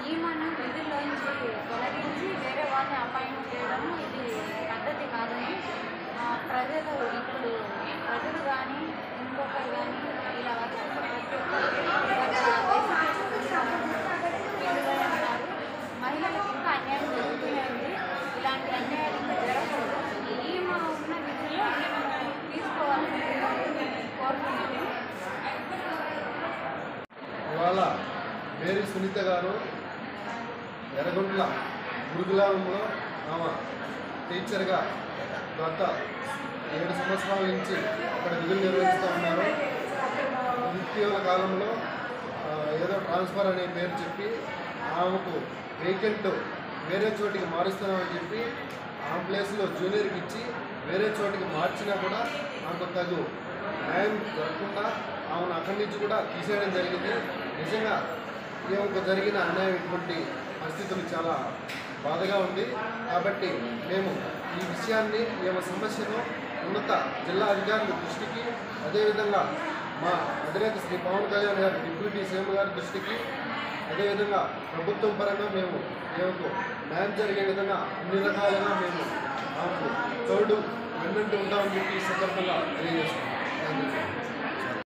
ఈమెను విధుల్లోంచి తొలగించి వేరే వాళ్ళని అపాయింట్ చేయడం ఇది పద్ధతి కాదని ప్రజలు ఇప్పుడు ప్రజలు కానీ ఇంకొకరు కానీ ఇలా మహిళలకు ఇంకా అన్యాయం జరుగుతూనే ఉంది. ఇలాంటి అన్యాయాలు ఇంకా జరగకూడదు. ఈమె ఉన్న విధుల్లో ఈమెను తీసుకోవాలని కోరుతున్నాము. ఇవాళ మేరీ సునీత గారు ఎర్రగుంట్ల గురుకులంలో ఆమె టీచర్గా గత 7 సంవత్సరాల నుంచి అక్కడ విధులు నిర్వహిస్తూ ఉన్నారు. ఇటీవల కాలంలో ఏదో ట్రాన్స్ఫర్ అనే పేరు చెప్పి ఆమెకు వేకెంట్ వేరే చోటికి మారుస్తున్నామని చెప్పి ఆ ప్లేస్లో జూనియర్కి ఇచ్చి వేరే చోటికి మార్చినా కూడా ఆమెకు తగు న్యాయం జరగకుండా ఆమెను అక్కడి నుంచి కూడా తీసేయడం జరిగింది. నిజంగా ఈమెకు జరిగిన అన్యాయం ఇటువంటి పరిస్థితులు చాలా బాధగా ఉంది. కాబట్టి మేము ఈ విషయాన్ని ఈమె సమస్యను ఉన్నత జిల్లా అధికారుల దృష్టికి, అదేవిధంగా మా అధినేత శ్రీ పవన్ కళ్యాణ్ గారి డిప్యూటీ సీఎం గారి దృష్టికి, అదేవిధంగా ప్రభుత్వం పరంగా మేము ఈమెకు న్యాయం జరిగే విధంగా అన్ని రకాలుగా మేము ఆమెకు తోడు వెన్నంటూ ఉంటామని చెప్పి ఈ సందర్భంగా తెలియజేస్తున్నాం.